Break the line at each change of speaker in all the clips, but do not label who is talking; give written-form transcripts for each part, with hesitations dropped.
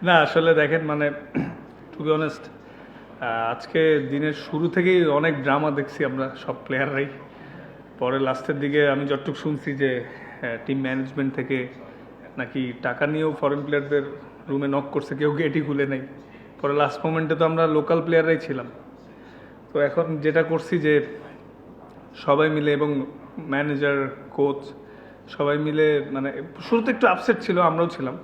না আসলে দেখেন মানে টু বি অনেস্ট আজকে দিনের শুরু থেকেই অনেক ড্রামা দেখছি আমরা সব প্লেয়াররাই। পরে লাস্টের দিকে আমি যতটুকু শুনছি যে টিম ম্যানেজমেন্ট থেকে নাকি টাকা নিয়েও ফরেন প্লেয়ারদের রুমে নক করছে, কেউ গেটই খুলে নেই। পরে লাস্ট মোমেন্টে তো আমরা লোকাল প্লেয়াররাই ছিলাম। তো এখন যেটা করছি যে সবাই মিলে এবং ম্যানেজার কোচ সবাই মিলে মানে শুরুতে একটু আপসেট ছিল, আমরাও ছিলাম।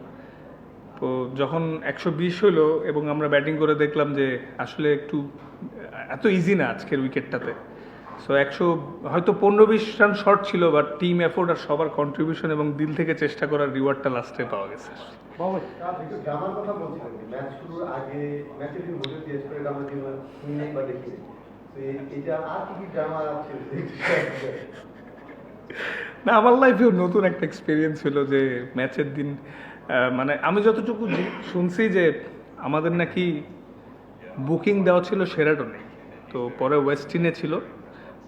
তো যখন 120 হইলো এবং আমরা ব্যাটিং করে দেখলাম যে আসলে একটু এত ইজি না আজকের উইকেটটাতে। সো 100 হয়তো 15-20 রান শর্ট ছিল, বাট টিম এফোর্ট আর সবার কন্ট্রিবিউশন এবং দিল থেকে চেষ্টা করার রিওয়ার্ডটা লাস্টে পাওয়া গেছে। না, আমার লাইফেও নতুন একটা এক্সপিরিয়েন্স হলো যে ম্যাচের দিন মানে আমি যতটুকু শুনছি যে আমাদের নাকি বুকিং দেওয়া ছিল শেরাটনে, তো পরে ওয়েস্টিনে ছিল।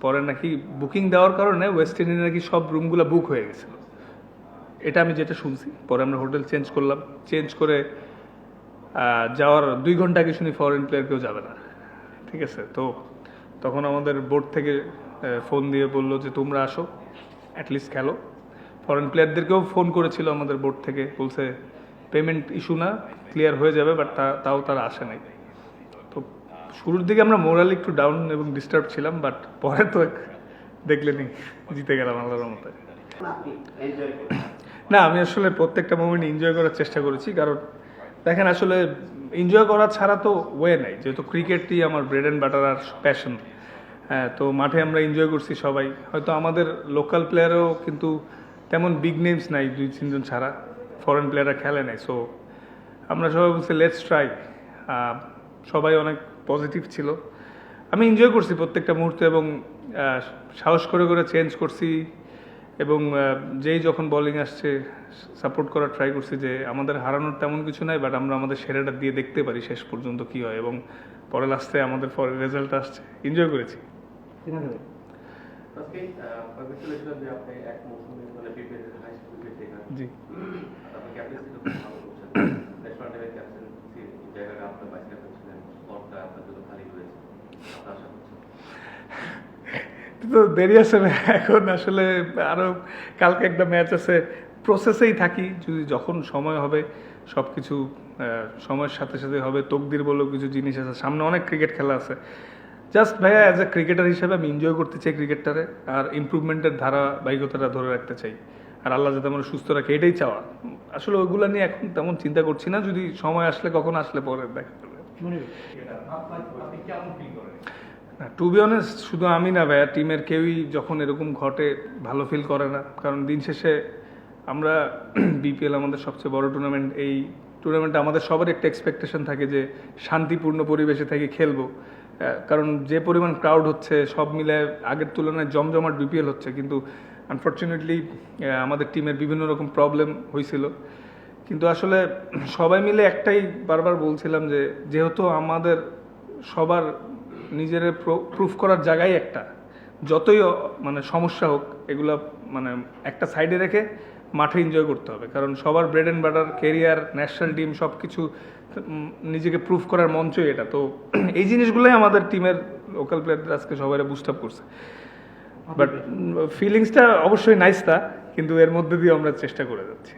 পরে নাকি বুকিং দেওয়ার কারণে ওয়েস্টিনে নাকি সব রুমগুলো বুক হয়ে গেছিল, এটা আমি যেটা শুনছি। পরে আমরা হোটেল চেঞ্জ করলাম, চেঞ্জ করে যাওয়ার 2 ঘন্টা আগে শুনি ফরেন প্লেয়ার কেউ যাবে না। ঠিক আছে, তো তখন আমাদের বোর্ড থেকে ফোন দিয়ে বললো যে তোমরা আসো, অ্যাটলিস্ট খেলো। ফরেন প্লেয়ারদেরকেও ফোন করেছিল আমাদের বোর্ড থেকে, বলছে পেমেন্ট ইস্যু না, ক্লিয়ার হয়ে যাবে, বাট তাও তারা আসে নাই। তো শুরুর দিকে আমরা মোরালি একটু ডাউন এবং ডিস্টার্ব ছিলাম, বাট পরে তো দেখলেনি জিতে গেলাম আল্লাহর মতে। না, আমি আসলে প্রত্যেকটা মোমেন্ট এনজয় করার চেষ্টা করেছি, কারণ দেখেন আসলে এনজয় করা ছাড়া তো ওয়ে নাই, যেহেতু ক্রিকেটই আমার ব্রেড অ্যান্ড বাটার আর প্যাশন। হ্যাঁ, তো মাঠে আমরা এনজয় করছি সবাই। হয়তো আমাদের লোকাল প্লেয়ারও কিন্তু তেমন বিগ নেমস নাই, 2-3 জন ছাড়া ফরেন প্লেয়াররা খেলে নাই। সো আমরা সবাই বলছি লেটস ট্রাই। সবাই অনেক পজিটিভ ছিল, আমি এনজয় করছি প্রত্যেকটা মুহূর্তে এবং সাহস করে করে চেঞ্জ করছি। এবং যেই যখন বোলিং আসছে সাপোর্ট করার ট্রাই করছি যে আমাদের হারানোর তেমন কিছু নাই, বাট আমরা আমাদের সেরাটা দিয়ে দেখতে পারি শেষ পর্যন্ত কী হয়। এবং পরে লাস্টে আমাদের পরে রেজাল্ট আসছে, এনজয় করেছি। জি, তো দেরি আছে এখন আসলে আরো কালকে একটা ম্যাচ আছে, প্রসেসেই থাকি। যদি যখন সময় হবে সব কিছু সময়ের সাথে সাথে হবে। তকদির বলেও কিছু জিনিস আছে, সামনে অনেক ক্রিকেট খেলা আছে। জাস্ট ভাইয়া অ্যাজ এ ক্রিকেটার হিসেবে আমি এনজয় করতে চাই ক্রিকেটটারে, আর ইমপ্রুভমেন্টের ধারাবাহিকতাটা ধরে রাখতে চাই, আর আল্লাহ যাতে আমরা সুস্থ রাখে এটাই চাওয়া। আসলে ওইগুলো নিয়ে এখন তেমন চিন্তা করছি না, যদি সময় আসলে কখন আসলে পরে দেখা যাবে। টু বি অনেস্ট শুধু আমি না ভাইয়া, টিমের কেউই যখন এরকম ঘটে ভালো ফিল করে না। কারণ দিন শেষে আমরা বিপিএল আমাদের সবচেয়ে বড় টুর্নামেন্ট, এই টুর্নামেন্টে আমাদের সবার একটা এক্সপেকটেশন থাকে যে শান্তিপূর্ণ পরিবেশে থেকে খেলবো। কারণ যে পরিমাণ ক্রাউড হচ্ছে সব মিলে আগের তুলনায় জমজমাট বিপিএল হচ্ছে, কিন্তু আনফর্চুনেটলি আমাদের টিমের বিভিন্ন রকম প্রবলেম হয়েছিল। কিন্তু আসলে সবাই মিলে একটাই বারবার বলছিলাম যে যেহেতু আমাদের সবার নিজের প্রুফ করার জায়গায় একটা, যতই মানে সমস্যা হোক এগুলো মানে একটা সাইডে রেখে মাঠে এনজয় করতে হবে। কারণ সবার bread and butter career, national team সব কিছু নিজেকে প্রুফ করার মঞ্চই এটা। তো এই জিনিসগুলোই আমাদের টিমের লোকাল প্লেয়ারদের আজকে সবাই বুস্ট আপ করছে। বাট ফিলিংসটা অবশ্যই নাইস তা, কিন্তু এর মধ্যে দিয়ে আমরা চেষ্টা করে যাচ্ছি।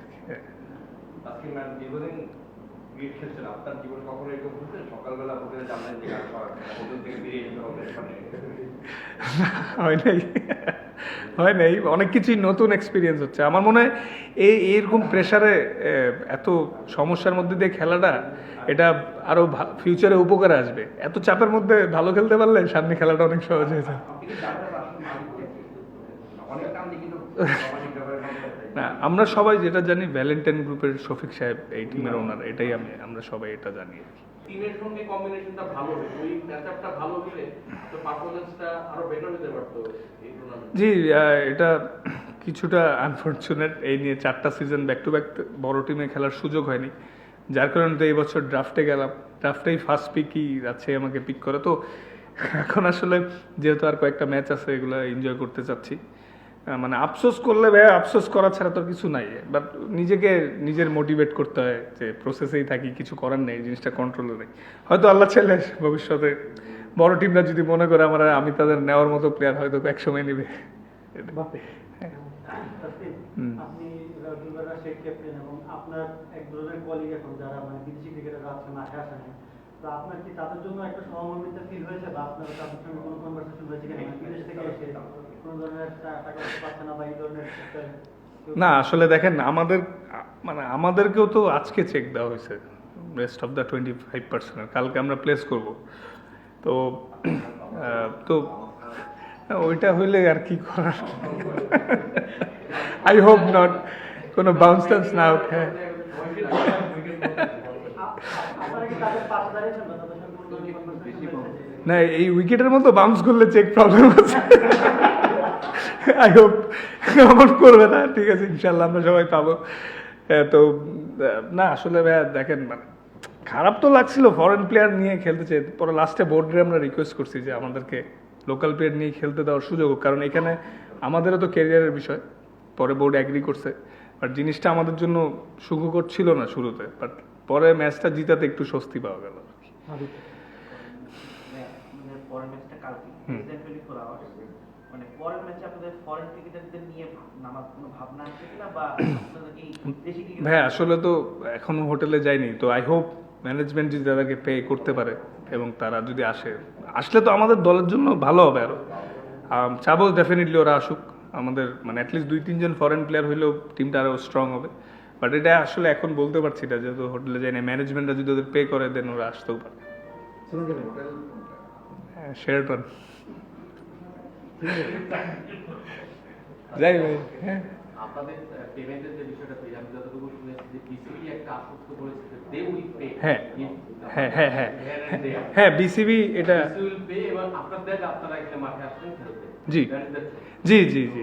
হয় নাই, অনেক কিছুই নতুন এক্সপিরিয়েন্স হচ্ছে। আমার মনে হয় এইরকম প্রেশারে এত সমস্যার মধ্যে দিয়ে খেলাটা, এটা আরো ফিউচারে উপকারে আসবে। এত চাপের মধ্যে ভালো খেলতে পারলে সামনে খেলাটা অনেক সহজ হয়ে যায়। না, আমরা সবাই যেটা জানি ভ্যালেন্টাইন গ্রুপের শফিক সাহেব এই টিমের ওনার, এটাই আমরা সবাই এটা জানি। টিমের সঙ্গে কম্বিনেশনটা ভালো হলে, ওই ম্যাচআপটা ভালো হলে তো পারফরম্যান্সটা আরো বেটার হতে পারতো এই টুর্নামেন্টে। জি, এটা কিছুটা আনফরচুনেট। এই নিয়ে 4টা সিজন ব্যাক টু ব্যাক বড় টিমে খেলার সুযোগ হয়নি, যার কারণে তো এই বছর ড্রাফটে গেলাম। ড্রাফটেই ফার্স্ট পিকই যাচ্ছে আমাকে পিক করে। তো এখন আসলে যেহেতু আর কয়েকটা ম্যাচ আছে, এগুলো এনজয় করতে চাচ্ছি। মানে আফসোস করলে ভাইয়া আফসোস করা ছাড়া তো কিছু নাই, বাট নিজেকে নিজের মোটিভেট করতে হয় যে প্রসেসেই থাকি, কিছু করার নেই, জিনিসটা কন্ট্রোলে নেই। হয়তো আল্লাহ চাইলে ভবিষ্যতে বড় টিমরা যদি মনে করে আমি তাদের নেওয়ার মতো প্লেয়ার হয়তো একসময় নেবে।
আপনি রাজুবারা শেখ ক্যাপ্টেন এবং আপনার এক ধরনের কলিগ এখন যারা মানে বিদেশি ক্রিকেটাররা আছেন মাঠে আসেন, তো আপনার কি তাদের জন্য একটা সহমর্মিতা ফিল হয়েছে বা আপনার তাদের সঙ্গে কোনো কনভারসেশন হয়েছে কিনা বিদেশ থেকে এসে কোনো ধরনের টাকা পয়সা পাচ্ছে না বা এই ধরনের
না আসলে দেখেন আমাদেরকেও তো আজকে চেক দেওয়া হয়েছে রেস্ট অফ দ্য 25%, কালকে আমরা প্লেস করব। তো তো ওইটা হইলে আর কি করার, আই হোপ নট কোনো বাউন্স টাউন্স না ওঠে।
আপনারা কি তাদের পাশে দাঁড়িয়েছেন বা তাদের সঙ্গে কোনো ধরনের conversation হয়েছে?
না এই উইকেটের মতো বাউন্স করলে চেক প্রবলেম আছে, আই হোপ এমন করবে না, ঠিক আছে ইনশাল্লাহ আমরা সবাই পাবো। তো না আসলে ভাইয়া দেখেন মানে খারাপ তো লাগছিল ফরেন প্লেয়ার নিয়ে খেলতে চেয়ে, পরে লাস্টে বোর্ডে আমরা রিকোয়েস্ট করছি যে আমাদেরকে লোকাল প্লেয়ার নিয়ে খেলতে দেওয়ার সুযোগ হোক, কারণ এখানে আমাদেরও তো ক্যারিয়ারের বিষয়। পরে বোর্ড অ্যাগ্রি করছে, বাট জিনিসটা আমাদের জন্য সুখকর ছিল না শুরুতে, বাট পরে ম্যাচটা জিতাতে একটু স্বস্তি পাওয়া গেল।
পরের ম্যাচটা কালকে 24 আওয়ার্স, মানে পরের ম্যাচে আপনাদের ফরেন ক্রিকেটারদের নিয়ে নামার কোনো ভাবনা আছে কিনা বা আপনাদের কি দেশি ক্রিকেটার?
ভাই আসলে তো এখনো হোটেলে যাইনি, তো আই হোপ ম্যানেজমেন্ট যদি তাদেরকে পে করতে পারে এবং তারা যদি আসলে তো আমাদের দলের জন্য ভালো হবে আরো। চাবো ডেফিনেটলি ওরা আসুক, আমাদের মানে অ্যাটলিস্ট 2-3 জন ফরেন প্লেয়ার হইলেও টিমটা আরও স্ট্রং হবে। বাট এটা আসলে এখন বলতে পারছি না, যেহেতু হোটেলে যাই না, ম্যানেজমেন্টরা যদি ওদের পে করে দেন ওরা আসতেও পারে। হ্যাঁ শেরাটন যাই ভাই। হ্যাঁ
আপনাদের পেমেন্টের যে বিষয়টা পেয়ে আমি যতটুকু শুনেছি যে বিসিবি একটা আশ্বস্ত করেছে যে দে উইল পে।
হ্যাঁ হ্যাঁ হ্যাঁ হ্যাঁ হ্যাঁ বিসিবি এটা
উইল পে এবং আপনাদের আপনারা এখানে মাঠে আসছেন খেলতে।
জি জি জি জি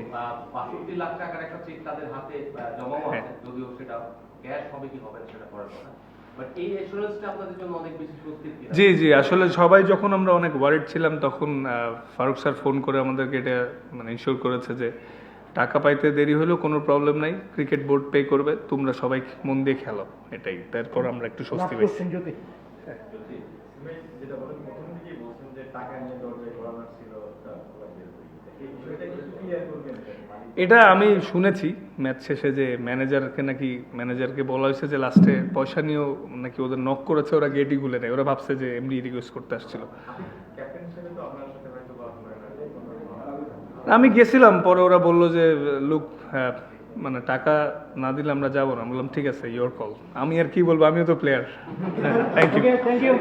৬২ লাখ টাকার একটা চেক তাদের হাতে জমা
হ্যাঁ।
আছে, যদিও সেটা ক্যাশ হবে কি হবে না সেটা পরের কথা। বাট এই অ্যাসুরেন্সটা আপনাদের জন্য অনেক বেশি স্বস্তির কি?
জি জি আসলে সবাই যখন আমরা অনেক ওয়ারিড ছিলাম তখন ফারুক স্যার ফোন করে আমাদেরকে এটা মানে ইনশিওর করেছে যে টাকা পাইতে দেরি হলেও কোনো প্রবলেম নাই, ক্রিকেট বোর্ড পে করবে, তোমরা সবাই মন দিয়ে খেলো, এটাই। তারপর আমরা একটু স্বস্তি পেয়েছি।
যেটা বলেন প্রথম দিকেই বলছেন যে টাকা নিয়ে দরজায় ঘোরানো ছিল, এই বিষয়টা কি ক্লিয়ার করবেন?
এটা আমি শুনেছি ম্যাচ শেষে যে ম্যানেজারকে বলা হয়েছে যে লাস্টে পয়সা নিয়েও নাকি ওদের নক করেছে, ওরা গেটই খুলে নেয়, ওরা ভাবছে যে এমনি রিকোয়েস্ট করতে আসছিল।
ক্যাপ্টেন হিসেবে তো আপনার সাথে হয়তো বা
আমি গেছিলাম, পরে ওরা বললো যে লুক মানে টাকা না দিলে আমরা যাবো না। বললাম ঠিক আছে ইয়োর কল, আমি আর কি বলবো, আমিও তো প্লেয়ার। Thank you.